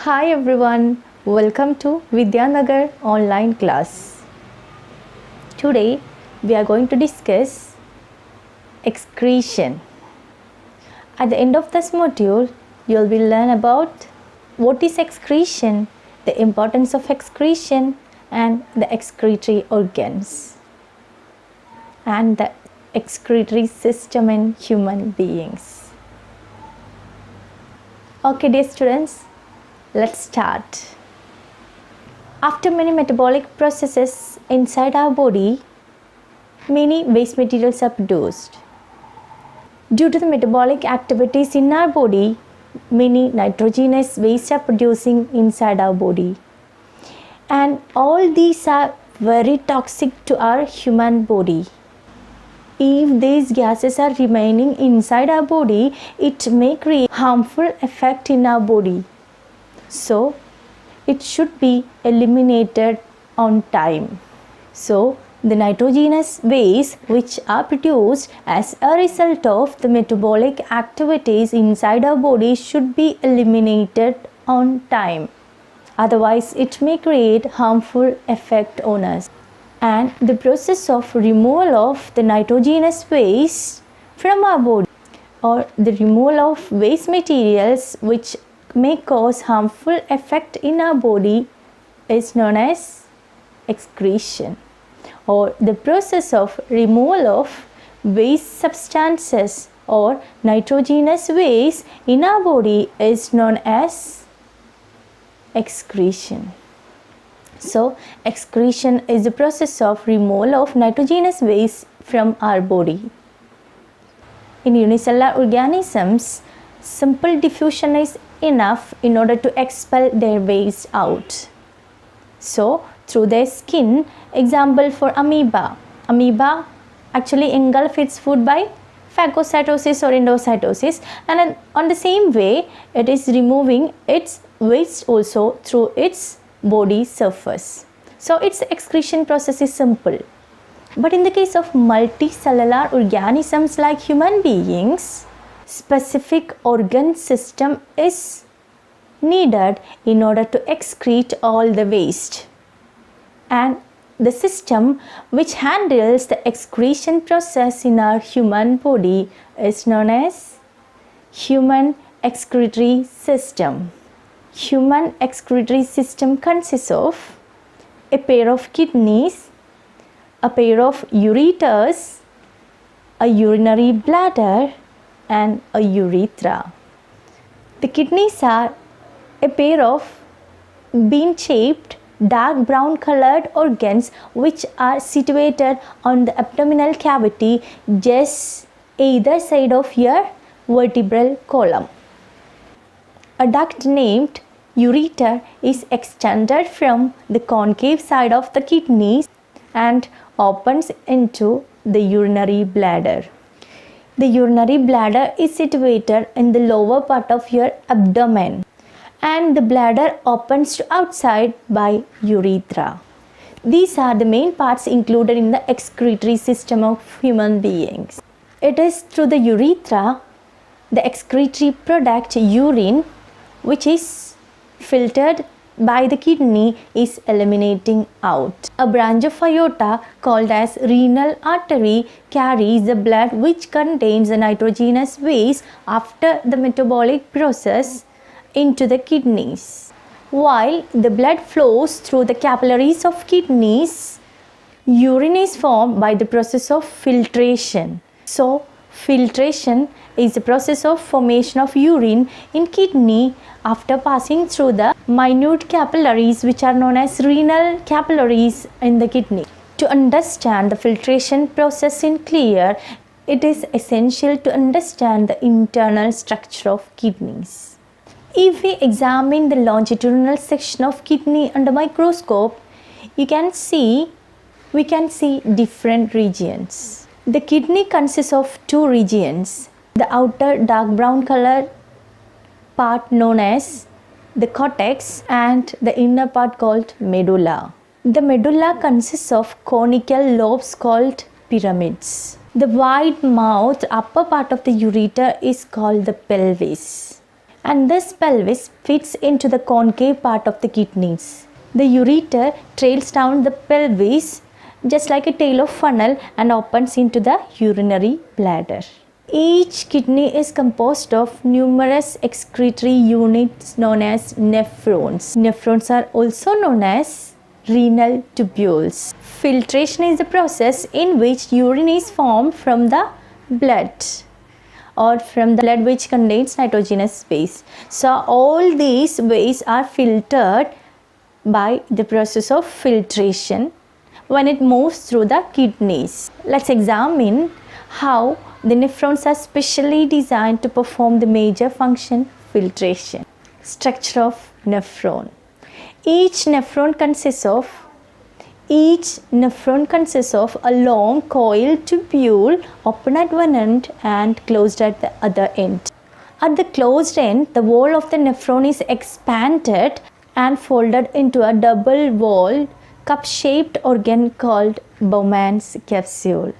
Hi everyone, welcome to Vidyanagar online class. Today we are going to discuss excretion. At the end of this module, you will learn about what is excretion, the importance of excretion and the excretory organs and the excretory system in human beings. Okay dear students, let's start. After many metabolic processes inside our body, many waste materials are produced. Due to the metabolic activities in our body, many nitrogenous wastes are producing inside our body. And all these are very toxic to our human body. If these gases are remaining inside our body, it may create harmful effect in our body. So, it should be eliminated on time. So, the nitrogenous wastes which are produced as a result of the metabolic activities inside our body should be eliminated on time. Otherwise, it may create harmful effect on us. And the process of removal of the nitrogenous waste from our body or the removal of waste materials which may cause harmful effect in our body is known as excretion, or the process of removal of waste substances or nitrogenous waste in our body is known as excretion. So, excretion is the process of removal of nitrogenous waste from our body. In unicellular organisms, simple diffusion is enough in order to expel their waste out. So, through their skin, example for amoeba. Amoeba actually engulf its food by phagocytosis or endocytosis, and on the same way, it is removing its waste also through its body surface. So, its excretion process is simple. But in the case of multicellular organisms like human beings, specific organ system is needed in order to excrete all the waste. And the system which handles the excretion process in our human body is known as human excretory system. Human excretory system consists of a pair of kidneys, a pair of ureters, a urinary bladder and a urethra. The kidneys are a pair of bean-shaped dark brown colored organs which are situated on the abdominal cavity just either side of your vertebral column. A duct named ureter is extended from the concave side of the kidneys and opens into the urinary bladder. The urinary bladder is situated in the lower part of your abdomen and the bladder opens to outside by urethra. These are the main parts included in the excretory system of human beings. It is through the urethra, the excretory product urine, which is filtered by the kidney, is eliminating out. A branch of aorta called as renal artery carries the blood which contains the nitrogenous waste after the metabolic process into the kidneys. While the blood flows through the capillaries of kidneys, urine is formed by the process of filtration. So, filtration is the process of formation of urine in kidney after passing through the minute capillaries which are known as renal capillaries in the kidney. To understand the filtration process in clear, it is essential to understand the internal structure of kidneys. If we examine the longitudinal section of kidney under microscope, we can see different regions. The kidney consists of two regions. The outer dark brown color part known as the cortex and the inner part called medulla. The medulla consists of conical lobes called pyramids. The wide mouth upper part of the ureter is called the pelvis. and this pelvis fits into the concave part of the kidneys. The ureter trails down the pelvis just like a tail of funnel and opens into the urinary bladder. Each kidney is composed of numerous excretory units known as nephrons. Nephrons are also known as renal tubules. Filtration is the process in which urine is formed from the blood or from the blood which contains nitrogenous waste. So all these wastes are filtered by the process of filtration when it moves through the kidneys. Let's examine how the nephrons are specially designed to perform the major function, filtration. Structure of nephron. Each nephron consists of a long coiled tubule open at one end and closed at the other end. At the closed end, the wall of the nephron is expanded and folded into a double-walled cup-shaped organ called Bowman's capsule.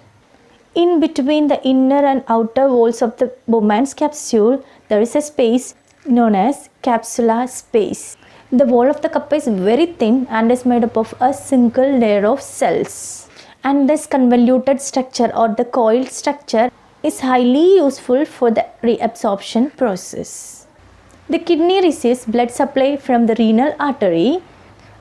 In between the inner and outer walls of the Bowman's capsule, there is a space known as capsular space. The wall of the cup is very thin and is made up of a single layer of cells. And this convoluted structure or the coiled structure is highly useful for the reabsorption process. The kidney receives blood supply from the renal artery.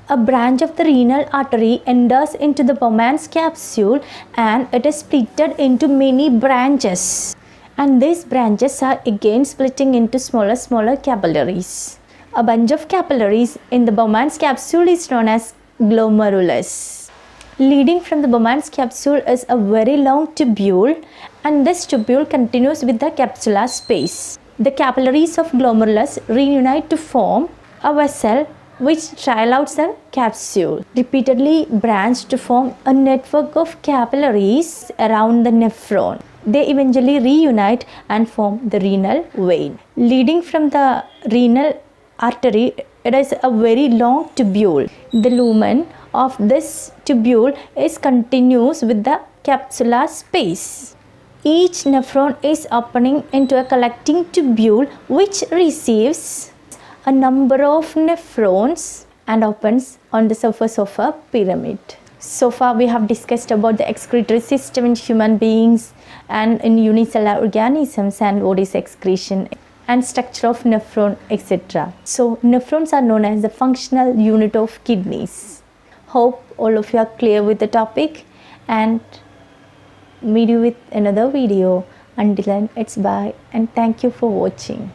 A branch of the renal artery enters into the Bowman's capsule and it is split into many branches. And these branches are again splitting into smaller capillaries. A bunch of capillaries in the Bowman's capsule is known as glomerulus. Leading from the Bowman's capsule is a very long tubule, and this tubule continues with the capsular space. The capillaries of glomerulus reunite to form a vessel which trail out the capsule, repeatedly branch to form a network of capillaries around the nephron. They eventually reunite and form the renal vein. Leading from the renal artery, it is a very long tubule. The lumen of this tubule is continuous with the capsular space. Each nephron is opening into a collecting tubule which receives a number of nephrons and opens on the surface of a pyramid. So far we have discussed about the excretory system in human beings and in unicellular organisms and what is excretion and structure of nephron, etc. So nephrons are known as the functional unit of kidneys. Hope all of you are clear with the topic, and meet you with another video. Until then, it's bye and thank you for watching.